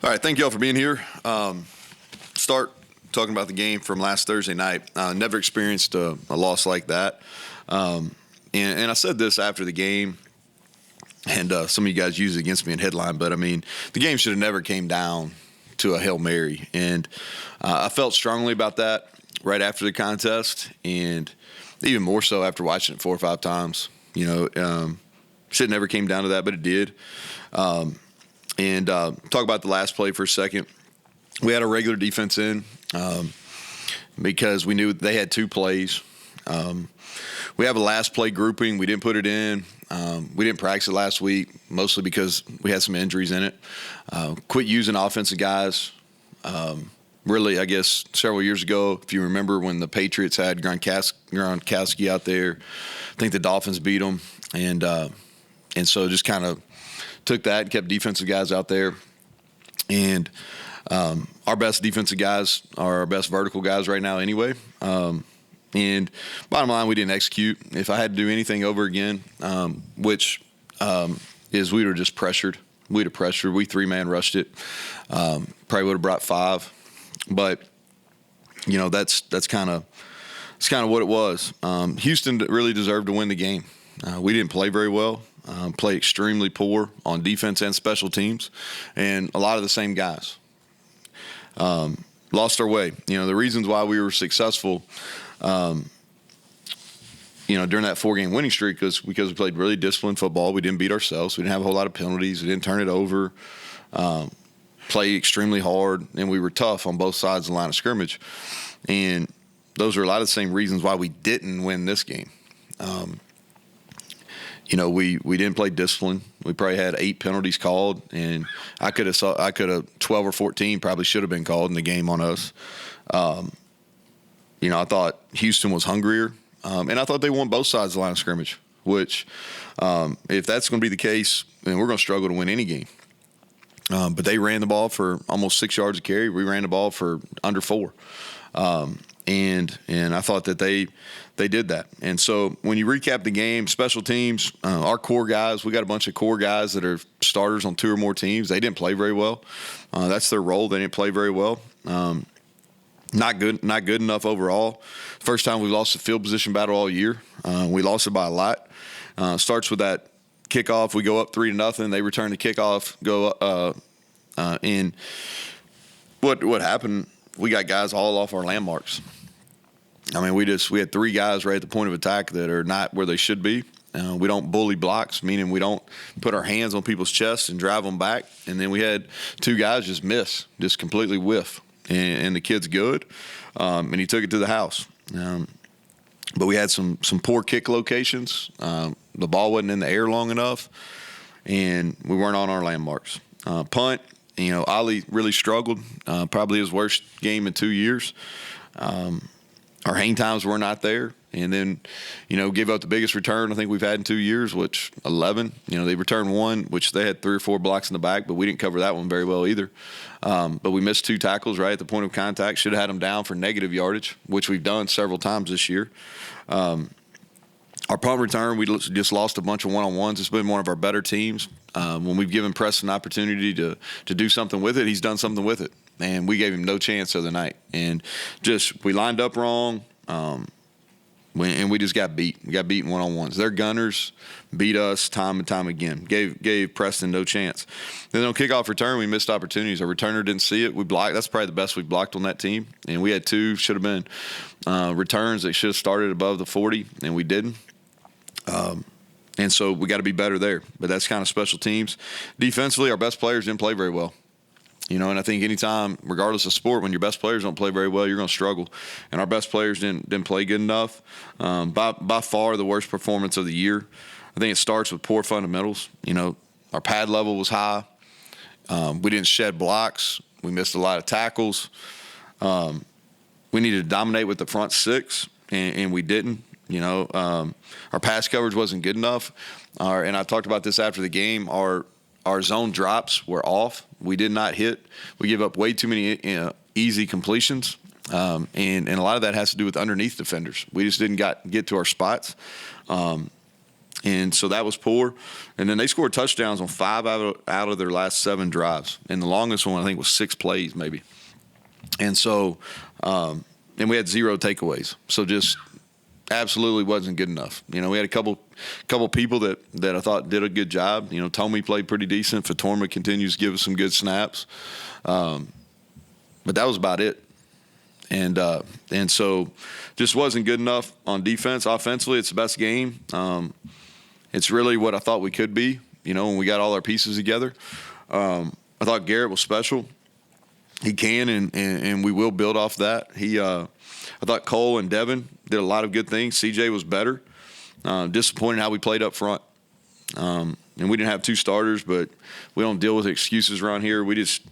All right, thank you all for being here. Start talking about the game from last Thursday night. Never experienced a loss like that. And I said this after the game, and some of you guys use it against me in headline, but, I mean, the game should have never came down to a Hail Mary. And I felt strongly about that right after the contest, and even more so after watching it 4 or 5 times. Should never came down to that, but it did. And talk about the last play for a second. We had a regular defense in because we knew they had 2 plays. We have a last play grouping. We didn't put it in. We didn't practice it last week, mostly because we had some injuries in it. Quit using offensive guys. Really, I guess, several years ago, if you remember when the Patriots had Gronkowski out there, I think the Dolphins beat them. And so just kind of took that and kept defensive guys out there. And our best defensive guys are our best vertical guys right now anyway. And bottom line, we didn't execute. If I had to do anything over again, which is we were just pressured. We'd have pressured. We 3-man rushed it. Probably would have brought 5. But, that's kind of what it was. Houston really deserved to win the game. We didn't play very well. Play extremely poor on defense and special teams, and a lot of the same guys. Lost our way. The reasons why we were successful, during that 4-game winning streak was because we played really disciplined football. We didn't beat ourselves. We didn't have a whole lot of penalties. We didn't turn it over. Play extremely hard, and we were tough on both sides of the line of scrimmage. And those are a lot of the same reasons why we didn't win this game. We didn't play discipline. We probably had 8 penalties called, and I could have 12 or 14 probably should have been called in the game on us. I thought Houston was hungrier, and I thought they won both sides of the line of scrimmage. Which, if that's going to be the case, then we're going to struggle to win any game. But they ran the ball for almost 6 yards a carry. We ran the ball for under 4. And I thought that they did that. And so when you recap the game, special teams, our core guys, we got a bunch of core guys that are starters on 2 or more teams. They didn't play very well. That's their role. They didn't play very well. Not good enough overall. First time we lost a field position battle all year. We lost it by a lot. Starts with that kickoff. We go up 3-0. They return the kickoff. And what happened? We got guys all off our landmarks. I mean, we had 3 guys right at the point of attack that are not where they should be. We don't bully blocks, meaning we don't put our hands on people's chests and drive them back. And then we had 2 guys just completely whiff. And the kid's good, and he took it to the house. But we had some poor kick locations. The ball wasn't in the air long enough, and we weren't on our landmarks. Punt, Ali really struggled, probably his worst game in 2 years. Our hang times were not there. And then, gave up the biggest return I think we've had in 2 years, which 11. They returned 1, which they had 3 or 4 blocks in the back, but we didn't cover that one very well either. But we missed 2 tackles right at the point of contact. Should have had them down for negative yardage, which we've done several times this year. Our punt return, we just lost a bunch of one-on-ones. It's been one of our better teams. When we've given Preston an opportunity to do something with it, he's done something with it. And we gave him no chance the other night. And we lined up wrong. And we just got beat. We got beaten one-on-ones. Their gunners beat us time and time again. Gave Preston no chance. Then on kickoff return, we missed opportunities. Our returner didn't see it. We blocked. That's probably the best we blocked on that team. And we had 2 should have been returns that should have started above the 40, and we didn't. And so we got to be better there. But that's kind of special teams. Defensively, our best players didn't play very well. And I think anytime, regardless of sport, when your best players don't play very well, you're going to struggle. And our best players didn't play good enough. By far the worst performance of the year. I think it starts with poor fundamentals. Our pad level was high. We didn't shed blocks. We missed a lot of tackles. We needed to dominate with the front 6, and we didn't. Our pass coverage wasn't good enough. And I talked about this after the game. Our zone drops were off. We did not hit. We give up way too many easy completions, and a lot of that has to do with underneath defenders. We just didn't get to our spots. And so that was poor. And then they scored touchdowns on 5 out of their last 7 drives. And the longest one, I think, was 6 plays maybe. And so and we had 0 takeaways. So just absolutely wasn't good enough. We had a couple people that I thought did a good job. Tommy played pretty decent. Fatorma continues to give us some good snaps. But that was about it. And so just wasn't good enough on defense. Offensively, it's the best game. It's really what I thought we could be, when we got all our pieces together. I thought Garrett was special. He can, and we will build off that. I thought Cole and Devin did a lot of good things. CJ was better. Disappointed how we played up front. And we didn't have 2 starters, but we don't deal with excuses around here. We just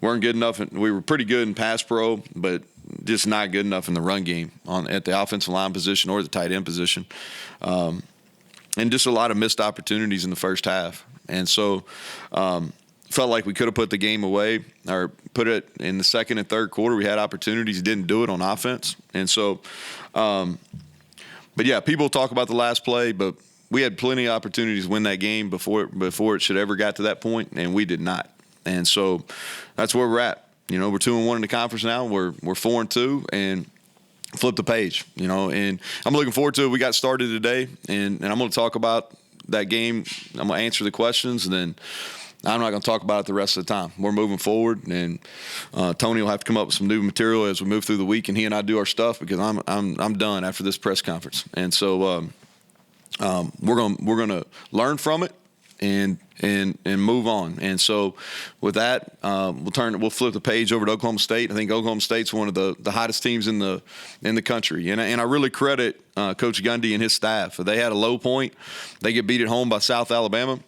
weren't good enough. We were pretty good in pass pro, but just not good enough in the run game at the offensive line position or the tight end position. And just a lot of missed opportunities in the first half. And so felt like we could have put the game away or put it in the second and third quarter. We had opportunities, didn't do it on offense. And so, but yeah, people talk about the last play, but we had plenty of opportunities to win that game before it should ever got to that point, and we did not. And so that's where we're at. We're 2-1 in the conference now. We're 4-2, and flip the page. And I'm looking forward to it. We got started today, and I'm going to talk about that game. I'm going to answer the questions, and then I'm not going to talk about it the rest of the time. We're moving forward, and Tony will have to come up with some new material as we move through the week, and he and I do our stuff because I'm done after this press conference. And so we're going to learn from it and move on. And so with that, we'll flip the page over to Oklahoma State. I think Oklahoma State's one of the hottest teams in the country. And I really credit Coach Gundy and his staff. They had a low point. They get beat at home by South Alabama.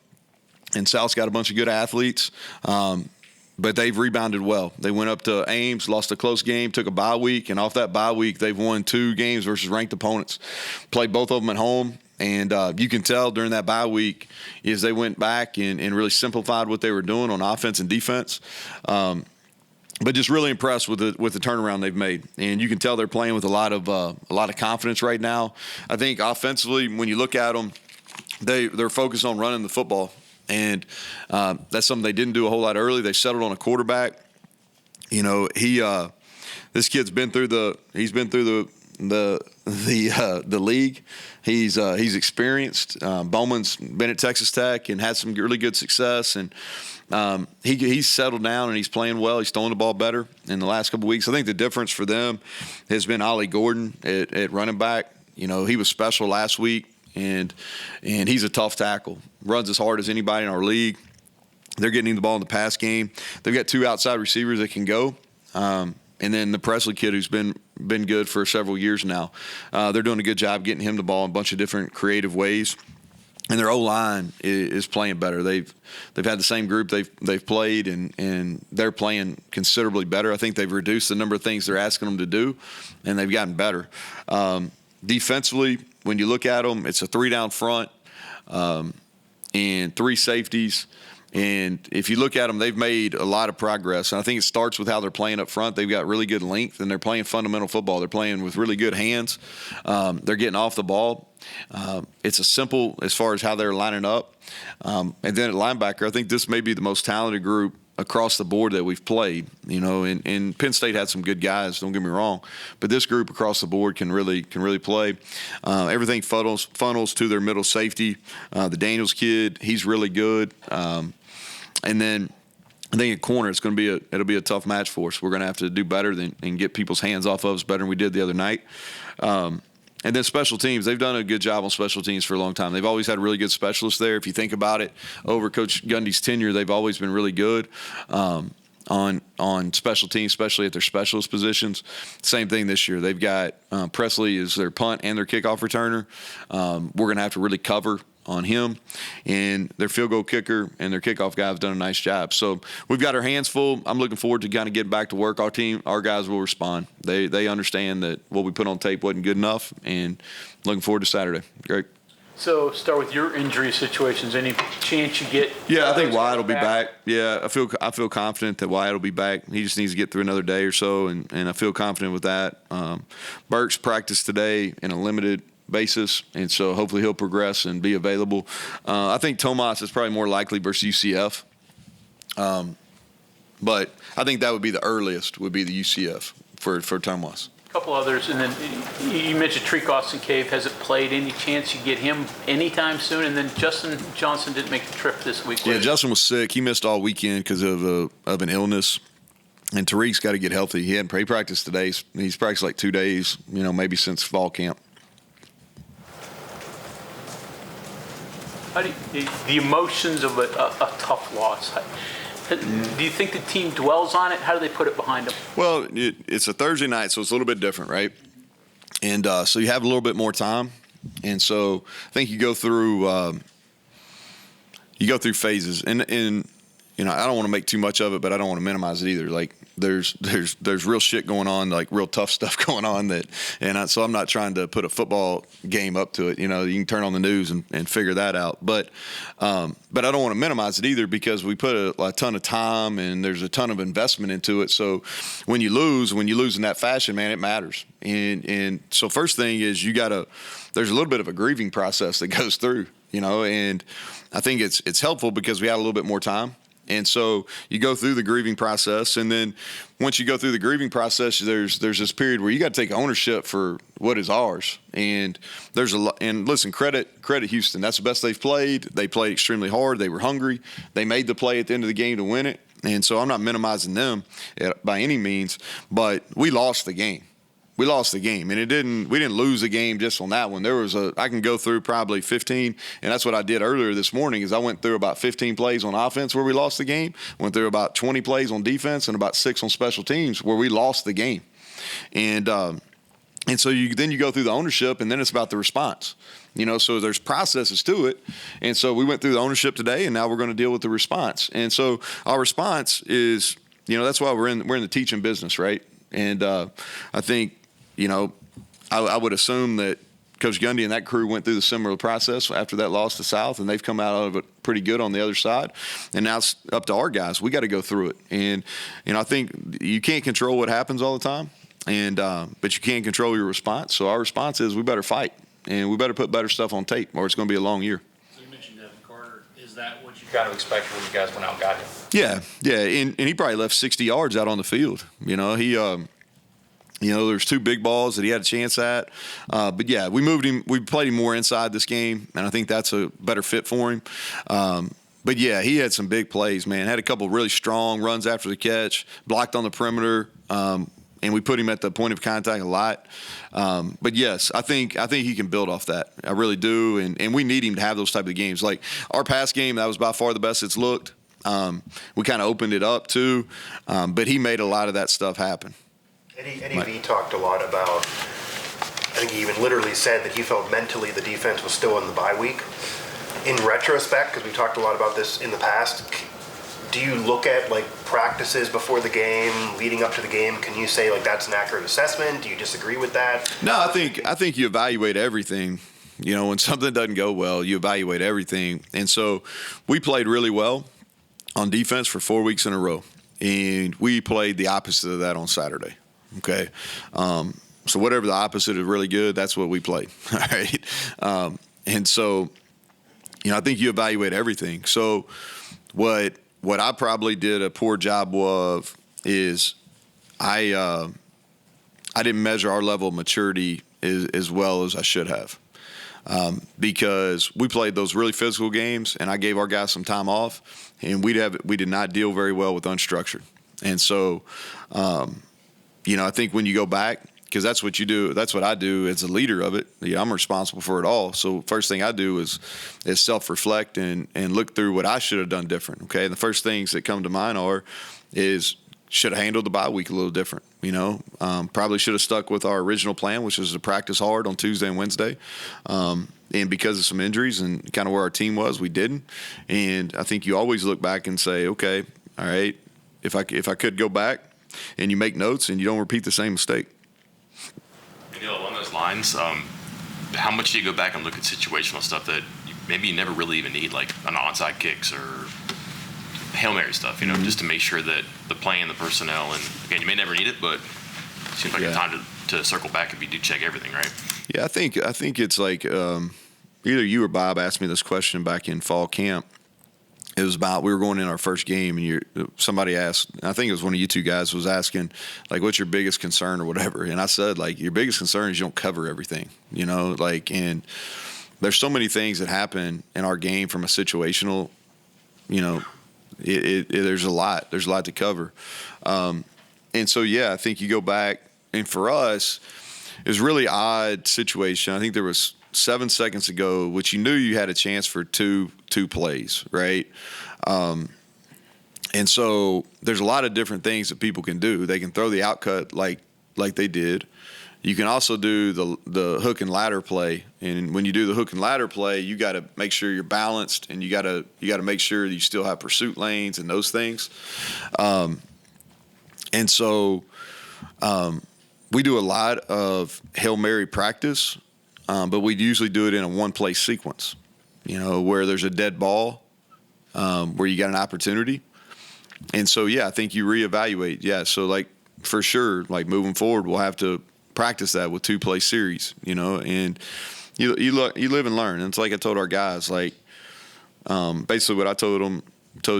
And South's got a bunch of good athletes, but they've rebounded well. They went up to Ames, lost a close game, took a bye week, and off that bye week, they've won 2 games versus ranked opponents. Played both of them at home, and you can tell during that bye week is they went back and really simplified what they were doing on offense and defense. But just really impressed with the turnaround they've made, and you can tell they're playing with a lot of confidence right now. I think offensively, when you look at them, they're focused on running the football. And that's something they didn't do a whole lot early. They settled on a quarterback. This kid's been through the league. He's experienced. Bowman's been at Texas Tech and had some really good success. And he's settled down and he's playing well. He's throwing the ball better in the last couple of weeks. I think the difference for them has been Ollie Gordon at running back. He was special last week. And he's a tough tackle. Runs as hard as anybody in our league. They're getting him the ball in the pass game. They've got 2 outside receivers that can go. And then the Presley kid who's been good for several years now. They're doing a good job getting him the ball in a bunch of different creative ways. And their O-line is playing better. They've had the same group they've played, and they're playing considerably better. I think they've reduced the number of things they're asking them to do, and they've gotten better. Defensively, when you look at them, it's a 3-down front and 3 safeties. And if you look at them, they've made a lot of progress. And I think it starts with how they're playing up front. They've got really good length, and they're playing fundamental football. They're playing with really good hands. They're getting off the ball. It's a simple as far as how they're lining up. And then at linebacker, I think this may be the most talented group across the board that we've played, and Penn State had some good guys, don't get me wrong, but this group across the board can really play. Everything funnels to their middle safety. The Daniels kid, he's really good. And then I think at corner, it'll be a tough match for us. We're going to have to do better and get people's hands off of us better than we did the other night. And then special teams, they've done a good job on special teams for a long time. They've always had really good specialists there. If you think about it, over Coach Gundy's tenure, they've always been really good on special teams, especially at their specialist positions. Same thing this year. They've got Presley as their punt and their kickoff returner. We're going to have to really cover on him, and their field goal kicker and their kickoff guy have done a nice job. So we've got our hands full. I'm looking forward to kind of getting back to work. Our guys will respond. They understand that what we put on tape wasn't good enough, and looking forward to Saturday. Great. So start with your injury situations. Any chance you get? Yeah, I think Wyatt will be back. Yeah, I feel confident that Wyatt will be back. He just needs to get through another day or so, and I feel confident with that. Burks practiced today in a limited basis, and so hopefully he'll progress and be available. I think Tomas is probably more likely versus UCF, but I think that would be the earliest, would be the UCF for Tomas. Couple others, and then you mentioned Treacost and Cave hasn't played. Any chance you get him anytime soon? And then Justin Johnson didn't make the trip this week. Yeah, Justin was sick. He missed all weekend because of an illness. And Tariq's got to get healthy. He practiced today. He's practiced like 2 days, maybe since fall camp. How do the emotions of a tough loss? Do you think the team dwells on it? How do they put it behind them? Well, it's a Thursday night, so it's a little bit different, right? And so you have a little bit more time, and so I think you go through phases, and I don't want to make too much of it, but I don't want to minimize it either. Like there's real shit going on, like real tough stuff going on so I'm not trying to put a football game up to it. You can turn on the news and figure that out. But I don't want to minimize it either, because we put a ton of time and there's a ton of investment into it. So when you lose in that fashion, man, it matters. And so first thing is there's a little bit of a grieving process that goes through, and I think it's helpful because we had a little bit more time. And so you go through the grieving process, and then once you go through the grieving process, there's this period where you got to take ownership for what is ours. And there's a lot. And listen, credit Houston. That's the best they've played. They played extremely hard. They were hungry. They made the play at the end of the game to win it. And so I'm not minimizing them by any means, but we lost the game. We lost the game, and we didn't lose the game just on that one. I can go through probably 15, and that's what I did earlier this morning, is I went through about 15 plays on offense where we lost the game, went through about 20 plays on defense, and about 6 on special teams where we lost the game. And so you go through the ownership, and then it's about the response. So there's processes to it. And so we went through the ownership today, and now we're going to deal with the response. And so our response is, that's why we're in the teaching business, right? And I think, I would assume that Coach Gundy and that crew went through the similar process after that loss to South, and they've come out of it pretty good on the other side. And now it's up to our guys. We got to go through it. And, I think you can't control what happens all the time, but you can control your response. So our response is we better fight, and we better put better stuff on tape, or it's going to be a long year. So you mentioned Devin Carter. Is that what you got to expect when you guys went out and got him? Yeah. And he probably left 60 yards out on the field. There's 2 big balls that he had a chance at. But, yeah, we moved him. We played him more inside this game, and I think that's a better fit for him. But, yeah, he had some big plays, man. Had a couple really strong runs after the catch, blocked on the perimeter, and we put him at the point of contact a lot. But, yes, I think he can build off that. I really do, and we need him to have those type of games. Like our pass game, that was by far the best it's looked. We kind of opened it up too, but he made a lot of that stuff happen. Eddie V talked a lot about, I think he even literally said that he felt mentally the defense was still in the bye week. In retrospect, because we talked a lot about this in the past, do you look at like practices before the game, leading up to the game? Can you say like that's an accurate assessment? Do you disagree with that? No, I think you evaluate everything. When something doesn't go well, you evaluate everything. And so we played really well on defense for 4 weeks in a row, and we played the opposite of that on Saturday. Okay. So whatever the opposite of really good, that's what we played. All right. And so, I think you evaluate everything. So what I probably did a poor job of is I didn't measure our level of maturity as well as I should have. Because we played those really physical games, and I gave our guys some time off, and we did not deal very well with unstructured. And so, I think when you go back, because that's what you do, that's what I do as a leader of it. I'm responsible for it all. So first thing I do is self-reflect and look through what I should have done different. Okay, and the first things that come to mind is should have handled the bye week a little different. Probably should have stuck with our original plan, which was to practice hard on Tuesday and Wednesday. And because of some injuries and kind of where our team was, we didn't. And I think you always look back and say, okay, all right, if I could go back, and you make notes and you don't repeat the same mistake. Neal, along those lines, how much do you go back and look at situational stuff that maybe you never really even need, like an onside kicks or Hail Mary stuff, just to make sure that the play and the personnel, and again, you may never need it, but it seems like a time to circle back if you do check everything, right? Yeah, I think it's like either you or Bob asked me this question back in fall camp. It was about, we were going in our first game, and somebody asked, I think it was one of you two guys was asking, like, what's your biggest concern or whatever? And I said, like, your biggest concern is you don't cover everything, like, and there's so many things that happen in our game from a situational, there's a lot to cover. And so, yeah, I think you go back, and for us, it was a really odd situation. I think there was 7 seconds ago, which you knew you had a chance for two plays, right? And so there's a lot of different things that people can do. They can throw the outcut like they did. You can also do the hook and ladder play. And when you do the hook and ladder play, you got to make sure you're balanced, and you got to make sure you still have pursuit lanes and those things. And so we do a lot of Hail Mary practice. But we usually do it in a one-play sequence, where there's a dead ball, where you got an opportunity. And so, yeah, I think you reevaluate. Yeah, so, like, for sure, like, moving forward, we'll have to practice that with two-play series, and you live and learn. And it's like I told our guys, like, basically what I told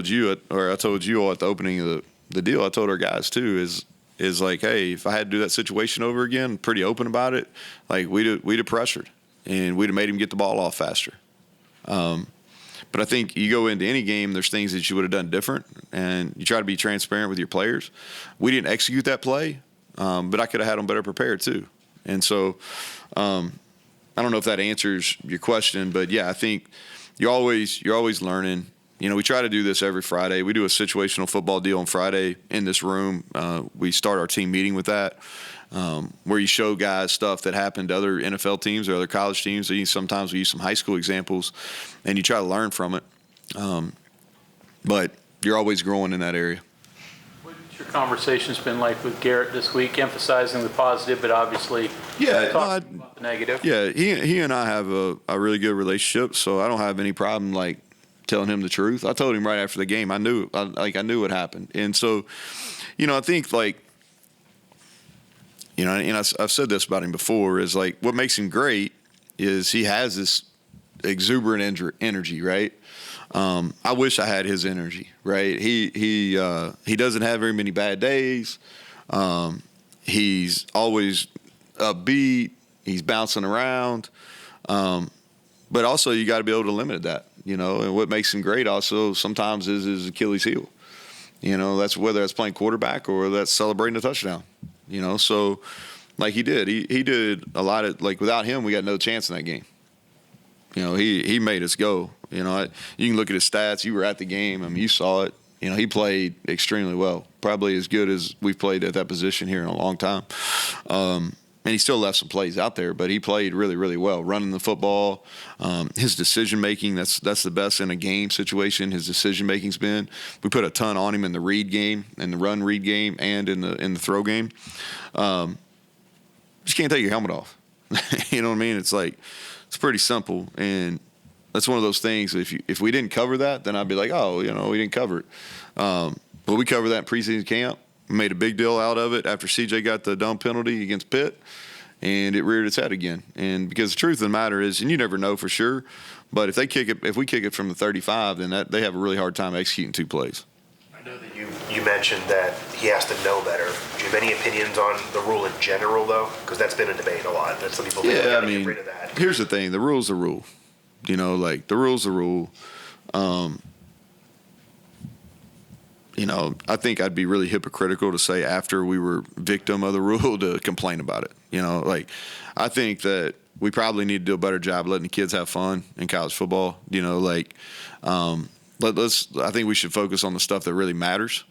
you all at the opening of the deal, I told our guys, too, is like, hey, if I had to do that situation over again, pretty open about it, like we'd have pressured, and we'd have made him get the ball off faster. But I think you go into any game, there's things that you would have done different, and you try to be transparent with your players. We didn't execute that play, but I could have had them better prepared too. And so I don't know if that answers your question, but yeah, I think you're always learning. We try to do this every Friday. We do a situational football deal on Friday in this room. We start our team meeting with that, where you show guys stuff that happened to other NFL teams or other college teams. Sometimes we use some high school examples, and you try to learn from it. But you're always growing in that area. What's your conversations been like with Garrett this week, emphasizing the positive, but obviously talking about the negative? Yeah, he and I have a really good relationship, so I don't have any problem, like, telling him the truth. I told him right after the game. I knew what happened. And so, I think, like, and I've said this about him before, is like what makes him great is he has this exuberant energy, right? I wish I had his energy, right? He doesn't have very many bad days. He's always upbeat. He's bouncing around. But also you got to be able to limit that. And what makes him great also sometimes is his Achilles heel. That's whether that's playing quarterback or that's celebrating a touchdown. So like he did a lot of, like, without him we got no chance in that game. He made us go. You can look at his stats. You were at the game. I mean, you saw it. He played extremely well, probably as good as we've played at that position here in a long time. And he still left some plays out there, but he played really, really well, running the football. His decision-making, that's the best in a game situation. His decision-making's been. We put a ton on him in the read game, in the run read game, and in the throw game. Just can't take your helmet off. You know what I mean? It's like, it's pretty simple, and that's one of those things. If we didn't cover that, then I'd be like, oh, we didn't cover it. But we covered that in preseason camp. Made a big deal out of it after CJ got the dumb penalty against Pitt, and it reared its head again. And because the truth of the matter is, and you never know for sure, but if we kick it from the 35, then they have a really hard time executing two plays. I know that you mentioned that he has to know better. Do you have any opinions on the rule in general, though? Because that's been a debate a lot. That some people think we gotta get rid of that. Here's the thing: the rule's the rule. Like the rule's the rule. I think I'd be really hypocritical to say after we were victim of the rule to complain about it. Like I think that we probably need to do a better job letting the kids have fun in college football. I think we should focus on the stuff that really matters.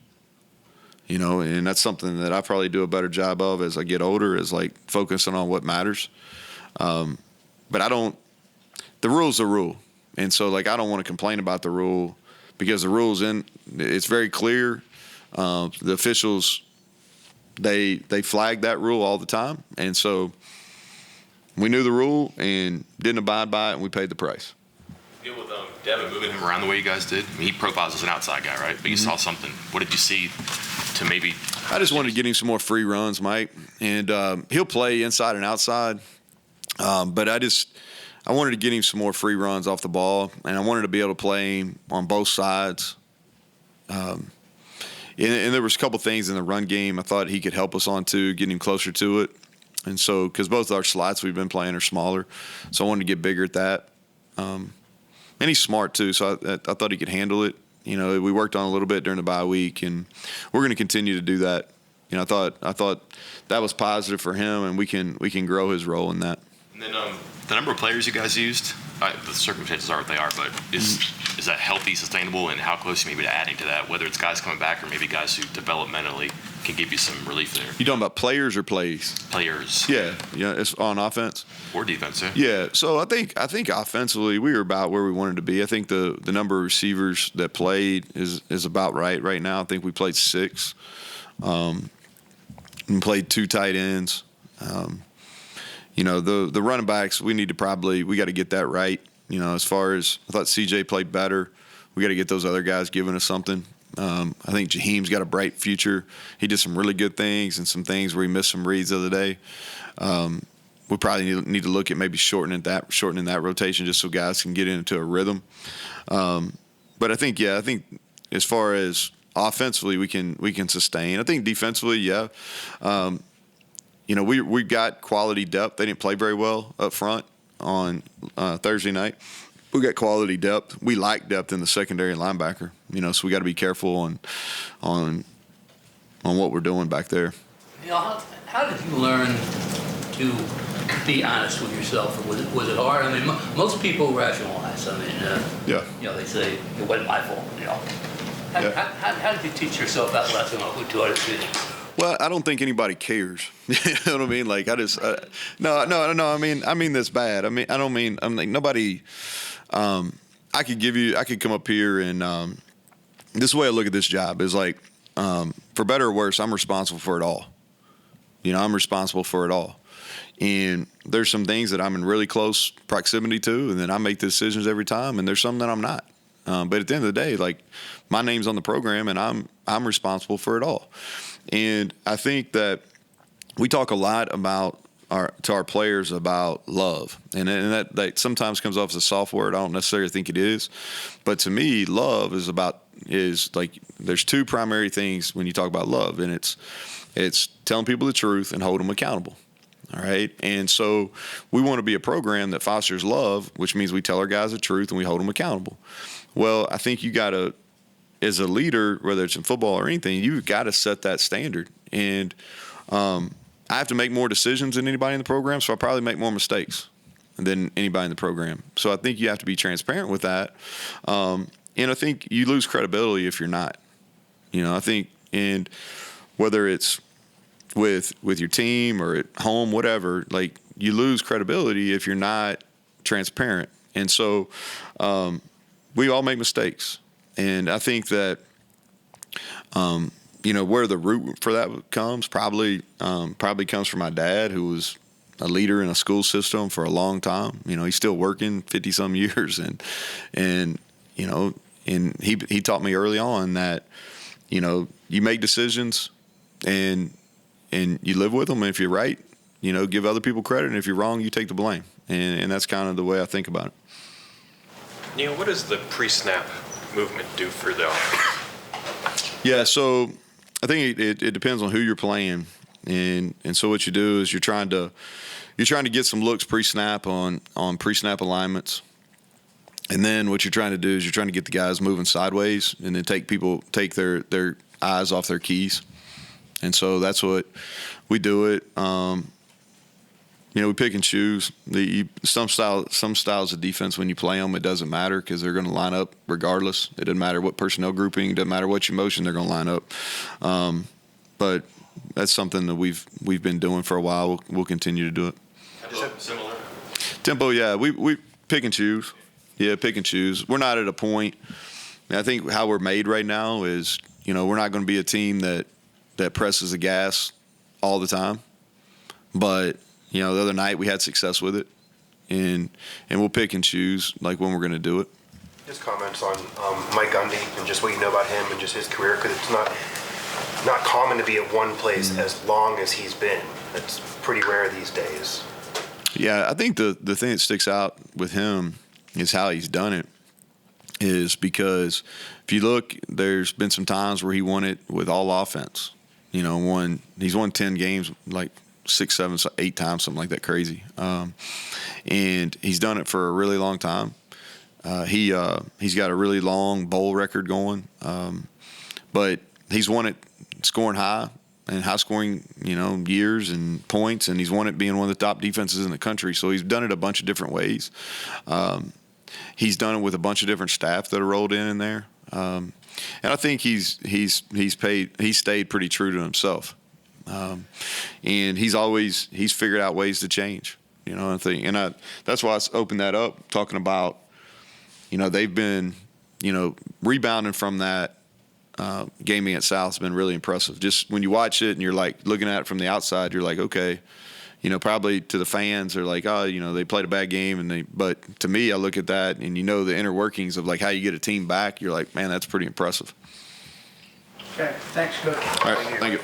And that's something that I probably do a better job of as I get older, is like focusing on what matters. But the rule's the rule. And so, like, I don't want to complain about the rule because the rule's it's very clear. The officials, they flag that rule all the time. And so we knew the rule and didn't abide by it, and we paid the price. Deal with Devin moving him around the way you guys did. I mean, he profiles as an outside guy, right? But you saw something. What did you see to maybe? I just wanted to get him some more free runs, Mike, and he'll play inside and outside. But I wanted to get him some more free runs off the ball, and I wanted to be able to play him on both sides. And there was a couple things in the run game I thought he could help us on too, getting him closer to it. And so, because both our slots we've been playing are smaller, so I wanted to get bigger at that. And he's smart too, so I thought he could handle it. We worked on a little bit during the bye week, and we're going to continue to do that. I thought that was positive for him, and we can grow his role in that. And then the number of players you guys used, the circumstances are what they are, but is that healthy, sustainable, and how close are you maybe to adding to that, whether it's guys coming back or maybe guys who developmentally can give you some relief there? You talking about players or plays? Players. Yeah, it's on offense. Or defense, yeah. Yeah, so I think offensively we were about where we wanted to be. I think the number of receivers that played is about right now. I think we played 6 and played 2 tight ends. The running backs, we got to get that right. As far as I thought CJ played better, we got to get those other guys giving us something. I think Jaheim's got a bright future. He did some really good things and some things where he missed some reads the other day. We probably need to look at maybe shortening that rotation just so guys can get into a rhythm. But I think as far as offensively we can sustain. I think defensively, yeah. We've got quality depth. They didn't play very well up front on Thursday night. We got quality depth. We like depth in the secondary and linebacker. So we got to be careful on what we're doing back there. How did you learn to be honest with yourself? Was it hard? I mean, most people rationalize. I mean, they say it wasn't my fault. How did you teach yourself that lesson? Who taught it to you? Well, I don't think anybody cares. You know what I mean? Like no. I mean this bad. I'm like nobody. I could come up here and this is the way I look at this job is like, for better or worse, I'm responsible for it all. I'm responsible for it all. And there's some things that I'm in really close proximity to, and then I make the decisions every time, and there's some that I'm not. But at the end of the day, like my name's on the program, and I'm responsible for it all. And I think that we talk a lot to our players about love, and that sometimes comes off as a soft word. I don't necessarily think it is, but to me, love is like there's 2 primary things when you talk about love, and it's telling people the truth and holding them accountable. All right, and so we want to be a program that fosters love, which means we tell our guys the truth and we hold them accountable. Well, I think you got to, as a leader, whether it's in football or anything, you've got to set that standard. And I have to make more decisions than anybody in the program, so I probably make more mistakes than anybody in the program. So I think you have to be transparent with that. And I think you lose credibility if you're not. I think, and whether it's with your team or at home, whatever, like you lose credibility if you're not transparent. And so we all make mistakes. And I think that, where the root for that comes probably comes from my dad, who was a leader in a school system for a long time. He's still working 50 some years. And he taught me early on that, you make decisions and you live with them. And if you're right, give other people credit. And if you're wrong, you take the blame. And that's kind of the way I think about it. Neal, what does the pre-snap movement do for the offense? Yeah, so I think it depends on who you're playing. And so what you do is you're trying to get some looks pre-snap on pre-snap alignments. And then what you're trying to do is you're trying to get the guys moving sideways and then take their eyes off their keys. And so that's what we do it. We pick and choose. Some styles of defense, when you play them, it doesn't matter because they're going to line up regardless. It doesn't matter what personnel grouping. It doesn't matter what your motion, they're going to line up. But that's something that we've been doing for a while. We'll continue to do it. Similar? Tempo, yeah. We pick and choose. Yeah, pick and choose. We're not at a point. I think how we're made right now is, we're not going to be a team that presses the gas all the time. But, the other night we had success with it. And we'll pick and choose, like, when we're going to do it. Just comments on Mike Gundy and just what you know about him and just his career, because it's not not common to be at one place as long as he's been. It's pretty rare these days. Yeah, I think the thing that sticks out with him is how he's done it. Is because if you look, there's been some times where he won it with all offense. You know, he's won 10 games like 6, 7, 8 times, something like that, crazy. And he's done it for a really long time. He's got a really long bowl record going, but he's won it scoring high and high scoring, years and points, and he's won it being one of the top defenses in the country. So he's done it a bunch of different ways. He's done it with a bunch of different staff that are rolled in there, and I think he's stayed pretty true to himself, and he's figured out ways to change. I think, and that's why I opened that up talking about, they've been, rebounding from that game against South has been really impressive. Just when you watch it and you're like looking at it from the outside, you're like, okay. Probably to the fans, they're like, oh, they played a bad game, but to me, I look at that and the inner workings of like how you get a team back. You're like, man, that's pretty impressive. Okay, thanks, Coach. All right, thank you.